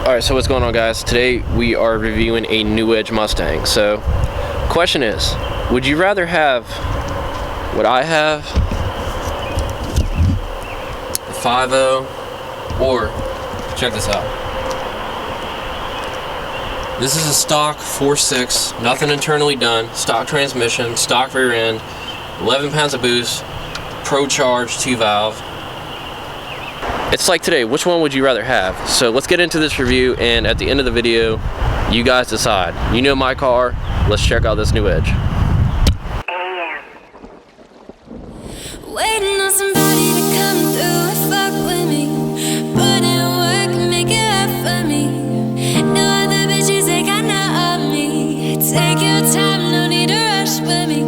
Alright, so what's going on, guys? Today we are reviewing a Newedge Mustang. So, question is, would you rather have what I have, a 5.0, or, check this out. This is a stock 4.6, nothing internally done, stock transmission, stock rear end, 11 pounds of boost, ProCharged 2-valve. It's like today, which one would you rather have? So let's get into this review, and at the end of the video, you guys decide. You know my car, let's check out this Newedge. Waiting on somebody to come through and fuck with me. Put in work and make it up for me. No other bitches they got none of me. Take your time, no need to rush with me.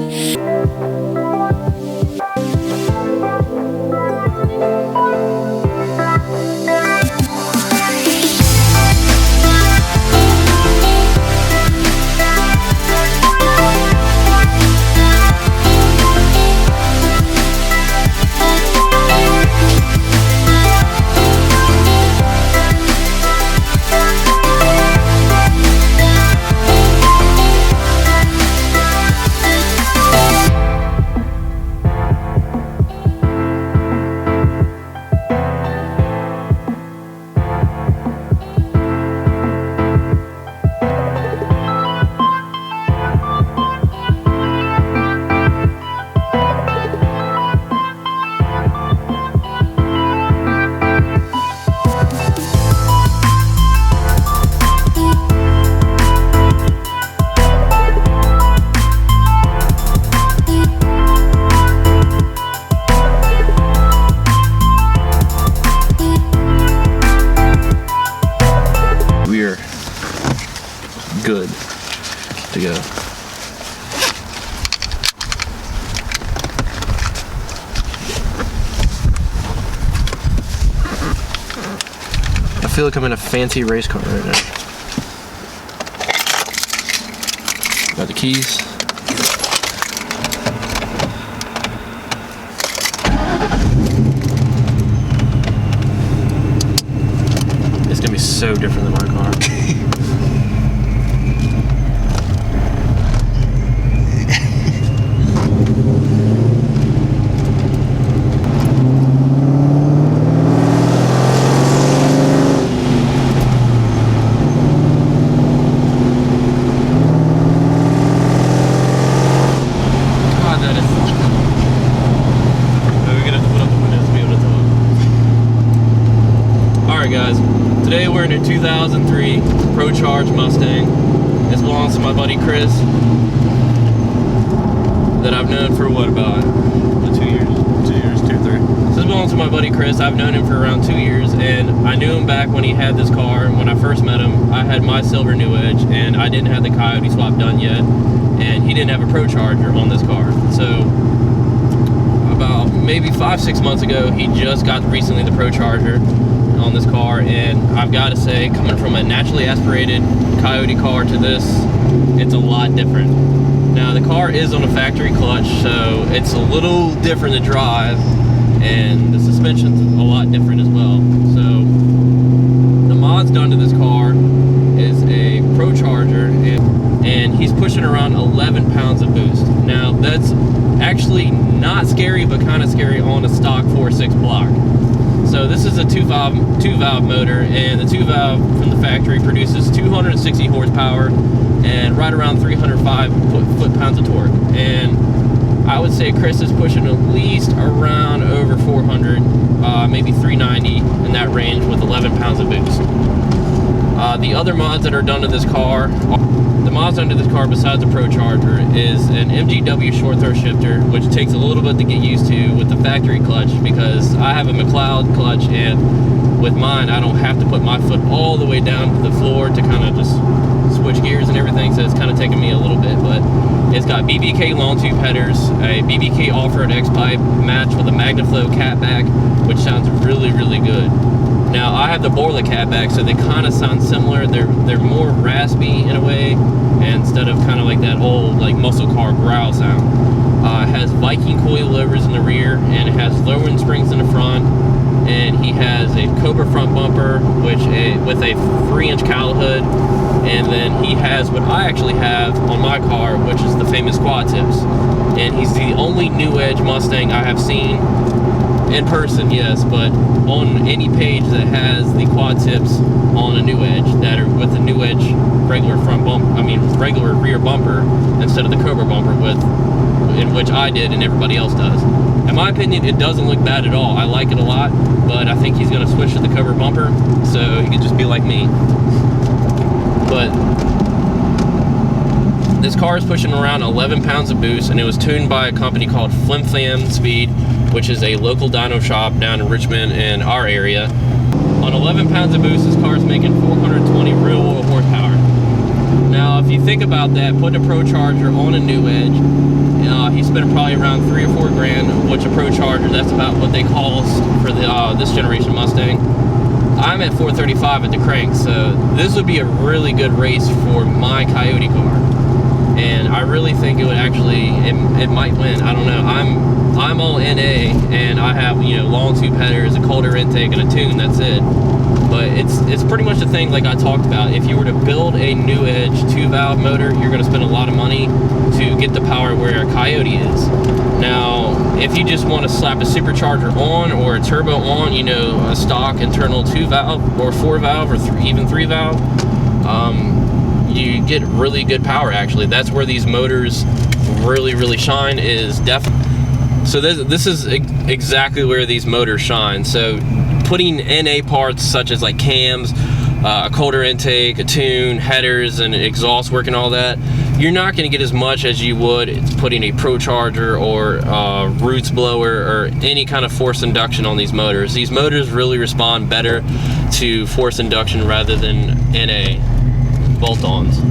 We're good to go. I feel like I'm in a fancy race car right now. Got the keys. It's gonna be so different than my car. Guys, today we're in a 2003 ProCharged Mustang. This belongs to my buddy Chris, that I've known for what, about 2 years? 2 years, 2 or 3. So this belongs to my buddy Chris. I've known him for around 2 years, and I knew him back when he had this car. When I first met him, I had my silver Newedge, and I didn't have the Coyote swap done yet, and he didn't have a ProCharger on this car. So about maybe 5-6 months ago, he just got recently the ProCharger on this car, and I've got to say, coming from a naturally aspirated Coyote car to this, it's a lot different. Now the car is on a factory clutch, so it's a little different to drive, and the suspension's a lot different as well. So the mods done to this car is a ProCharger, and he's pushing around 11 pounds of boost. Now that's actually not scary, but kind of scary on a stock 4.6 block. So this is a 2-valve motor, and the 2-valve from the factory produces 260 horsepower and right around 305 foot-pounds of torque. And I would say Chris is pushing at least around over 400, maybe 390 in that range with 11 pounds of boost. The other mods that are done to this car, the mods done to this car besides the ProCharger is an MGW short throw shifter, which takes a little bit to get used to with the factory clutch, because I have a McLeod clutch, and with mine I don't have to put my foot all the way down to the floor to kind of just switch gears and everything, so it's kind of taking me a little bit. But it's got BBK long tube headers, a BBK off-road X-pipe matched with a MagnaFlow catback, which sounds really, really good. Now I have the Borla catback, so they kind of sound similar. They're more raspy in a way, instead of kind of like that old like muscle car growl sound. It has Viking coilovers in the rear, and it has lowering springs in the front, and he has a Cobra front bumper, with a 3-inch cowl hood, and then he has what I actually have on my car, which is the famous quad tips. And he's the only Newedge Mustang I have seen in person, yes, but on any page that has the quad tips on a Newedge that are with the Newedge regular regular rear bumper instead of the Cobra bumper, in which I did and everybody else does. In my opinion, it doesn't look bad at all. I like it a lot, but I think he's going to switch to the Cobra bumper so he can just be like me. But this car is pushing around 11 pounds of boost, and it was tuned by a company called Flim Flam Speed, which is a local dyno shop down in Richmond in our area. On 11 pounds of boost, this car is making 420 real world horsepower. Now, if you think about that, putting a ProCharger on a Newedge, he spent probably around $3 or $4 grand, which a ProCharger, that's about what they cost for this generation Mustang. I'm at 435 at the crank, so this would be a really good race for my Coyote car. And I really think it would actually, it might win. I don't know. I'm all NA, and I have, long tube headers, a colder intake, and a tune. That's it. But it's pretty much the thing like I talked about. If you were to build a Newedge 2-valve motor, you're going to spend a lot of money to get the power where a Coyote is. Now, if you just want to slap a supercharger on or a turbo on, a stock internal 2-valve or 4-valve or even 3-valve, you get really good power. Actually, that's where these motors really shine. So this is exactly where these motors shine. So putting NA parts such as like cams, a colder intake, a tune, headers, and exhaust work and all that, you're not going to get as much as you would putting a ProCharger or roots blower or any kind of forced induction on these motors. These motors really respond better to forced induction rather than NA bolt-ons.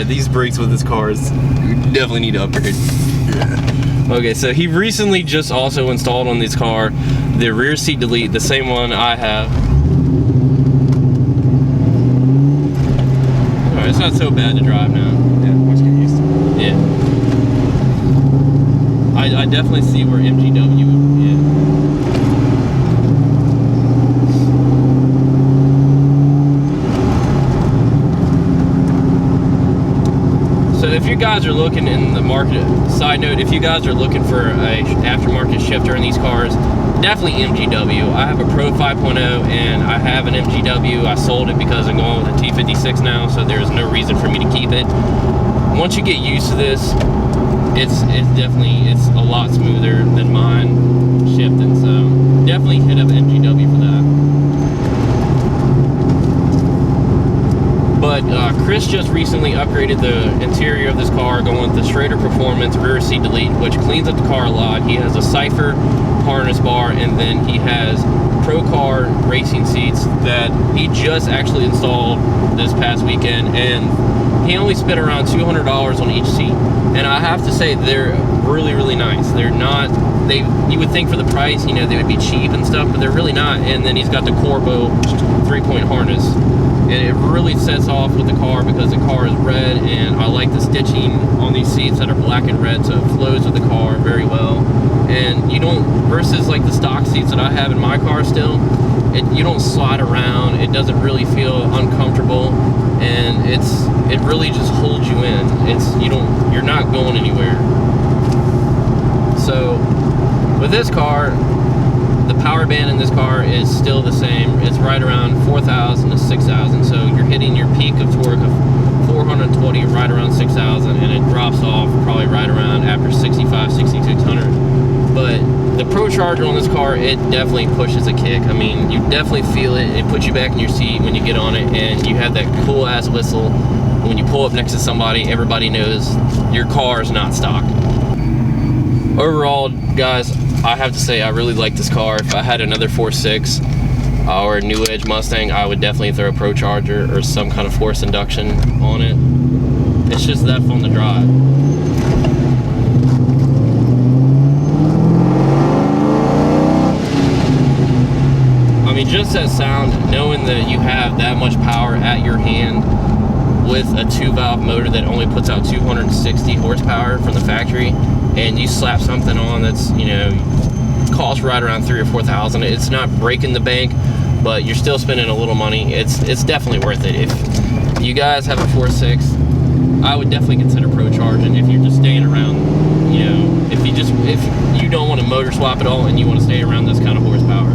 These brakes with this car is definitely need to upgrade. Yeah. Okay, so he recently just also installed on this car the rear seat delete, the same one I have. Alright, it's not so bad to drive now. Yeah, once you get used to it. Yeah. I definitely see where MGW would, yeah. So if you guys are looking in the market, side note, if you guys are looking for a aftermarket shifter in these cars, definitely MGW. I have a Pro 5.0 and I have an MGW. I sold it because I'm going with a T56 now, so there's no reason for me to keep it. Once you get used to this, it's a lot smoother than mine shifting, so definitely hit up MGW for that. But Chris just recently upgraded the interior of this car, going with the Schrader Performance rear seat delete, which cleans up the car a lot. He has a Cypher harness bar, and then he has ProCar racing seats that he just actually installed this past weekend, and he only spent around $200 on each seat. And I have to say, they're really nice. They're not, you would think for the price, they would be cheap and stuff, but they're really not. And then he's got the Corbo 3-point harness. And it really sets off with the car because the car is red, and I like the stitching on these seats that are black and red, so it flows with the car very well. And you don't, versus like the stock seats that I have in my car still, you don't slide around, it doesn't really feel uncomfortable, and it really just holds you in. You're not going anywhere. So with this car, the power band in this car is still the same. It's right around 4,000 to 6,000. So you're hitting your peak of torque of 420 right around 6,000, and it drops off probably right around after 65, 6,600. But the ProCharger on this car, it definitely pushes a kick. I mean, you definitely feel it. It puts you back in your seat when you get on it, and you have that cool ass whistle. When you pull up next to somebody, everybody knows your car is not stock. Overall, guys, I have to say I really like this car. If I had another 4.6, or a Newedge Mustang, I would definitely throw a ProCharger or some kind of force induction on it. It's just that fun to drive. I mean, just that sound, knowing that you have that much power at your hand with a 2-valve motor that only puts out 260 horsepower from the factory, and you slap something on that's, you know, costs right around $3,000 or $4,000. It's not breaking the bank, but you're still spending a little money. It's definitely worth it. If you guys have a 4.6, I would definitely consider ProCharging if you're just staying around. You know, if you don't want to motor swap at all and you want to stay around this kind of horsepower.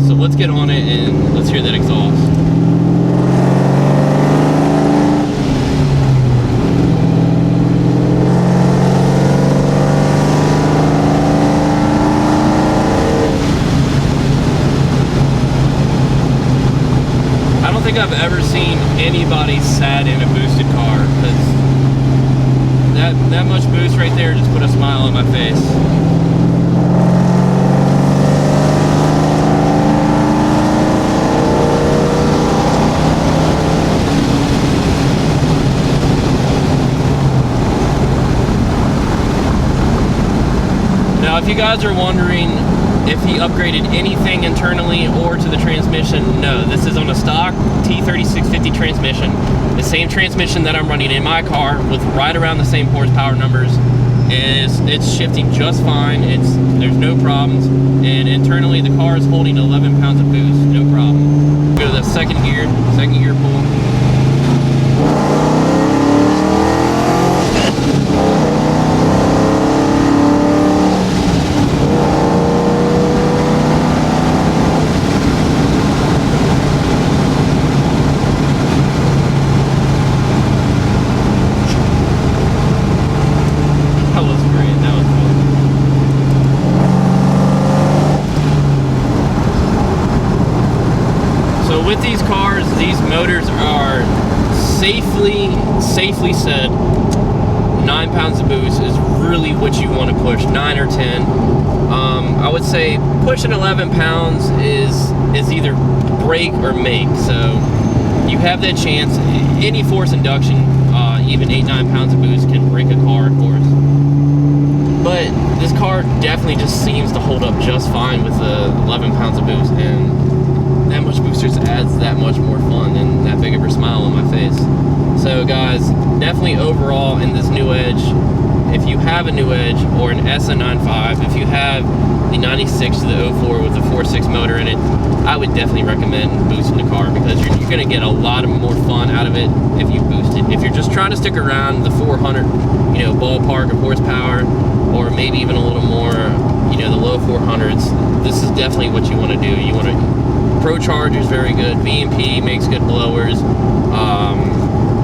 So let's get on it and let's hear that exhaust. I don't think I've ever seen anybody sad in a boosted car, because that much boost right there just put a smile on my face. Now, if you guys are wondering if he upgraded anything internally or to the transmission, no. This is on a stock T3650 transmission. The same transmission that I'm running in my car with right around the same horsepower numbers. It's shifting just fine. There's no problems. And internally the car is holding 11 pounds of boost, no problem. Go to the second gear pull. With these cars, these motors are safely said 9 pounds of boost is really what you want to push, 9 or 10. I would say pushing 11 pounds is either break or make. So you have that chance. Any force induction, even 8-9 pounds of boost can break a car, of course. But this car definitely just seems to hold up just fine with the 11 pounds of boost, and that much boost just adds that much more fun and that big of a smile on my face. So guys, definitely overall in this Newedge, if you have a Newedge or an SN95, if you have the 96 to the 04 with the 4.6 motor in it, I would definitely recommend boosting the car, because you're going to get a lot of more fun out of it if you boost it. If you're just trying to stick around the 400, you know, ballpark of horsepower, or maybe even a little more, you know, the low 400s, this is definitely what you want to do. You want to ProCharged is very good. V&P makes good blowers.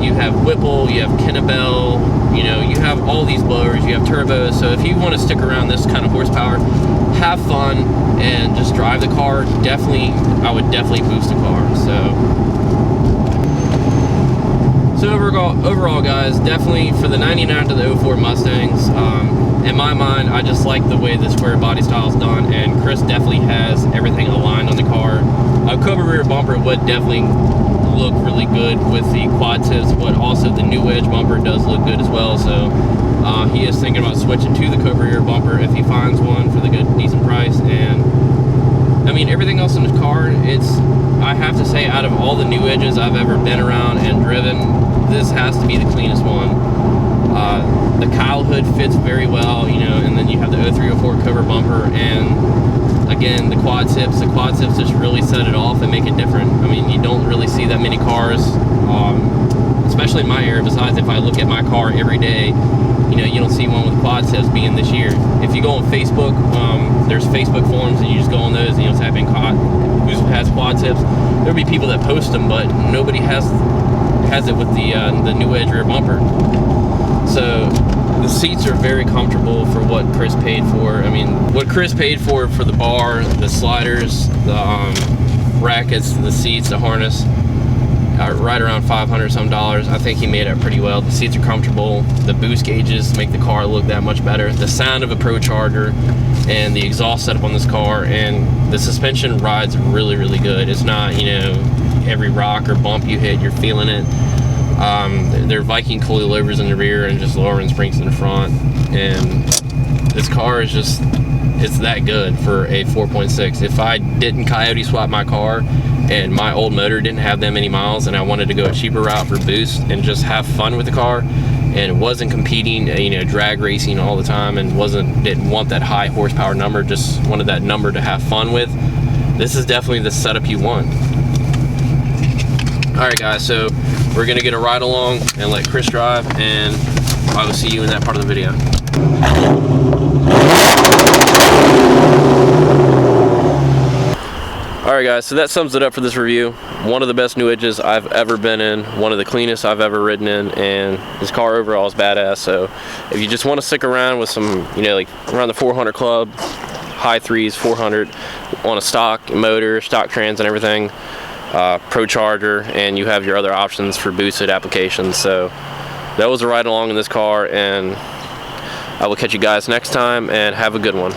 You have Whipple, you have Kennebell, you know, you have all these blowers, you have turbos. So if you want to stick around this kind of horsepower, have fun and just drive the car, definitely, I would definitely boost the car. So overall guys, definitely for the 99 to the 04 Mustangs, in my mind, I just like the way the square body style is done, and Chris definitely has everything aligned on the car. A Cobra rear bumper would definitely look really good with the quad tips, but also the Newedge bumper does look good as well. So he is thinking about switching to the Cobra rear bumper if he finds one for the decent price. And I mean, everything else in the car, I have to say, out of all the Newedges I've ever been around and driven, this has to be the cleanest one. The Kyle hood fits very well, you know, and then you have the 0304 Cobra bumper, and again, the quad tips just really set it off and make it different. I mean, you don't really see that many cars, especially in my area. Besides, if I look at my car every day, you know, you don't see one with quad tips being this year. If you go on Facebook, there's Facebook forums, and you just go on those and you'll type in who has quad tips. There'll be people that post them, but nobody has it with the Newedge rear bumper. So the seats are very comfortable for what Chris paid for. I mean, what Chris paid for the bar, the sliders, the brackets, the seats, the harness, right around $500 some. I think he made it pretty well. The seats are comfortable. The boost gauges make the car look that much better. The sound of a ProCharger and the exhaust setup on this car, and the suspension rides really, really good. It's not, you know, every rock or bump you hit, you're feeling it. They're Viking coilovers in the rear and just lowering springs in the front. And this car is just, it's that good for a 4.6. If I didn't coyote swap my car and my old motor didn't have that many miles and I wanted to go a cheaper route for boost and just have fun with the car and wasn't competing, you know, drag racing all the time and didn't want that high horsepower number, just wanted that number to have fun with, this is definitely the setup you want. All right, guys, so we're gonna get a ride along and let Chris drive, and I will see you in that part of the video. Alright guys, so that sums it up for this review. One of the best Newedges I've ever been in, one of the cleanest I've ever ridden in, and this car overall is badass. So if you just want to stick around with some, you know, like around the 400 club, high threes, 400 on a stock motor, stock trans and everything, ProCharger, and you have your other options for boosted applications. So that was a ride along in this car, and I will catch you guys next time, and have a good one.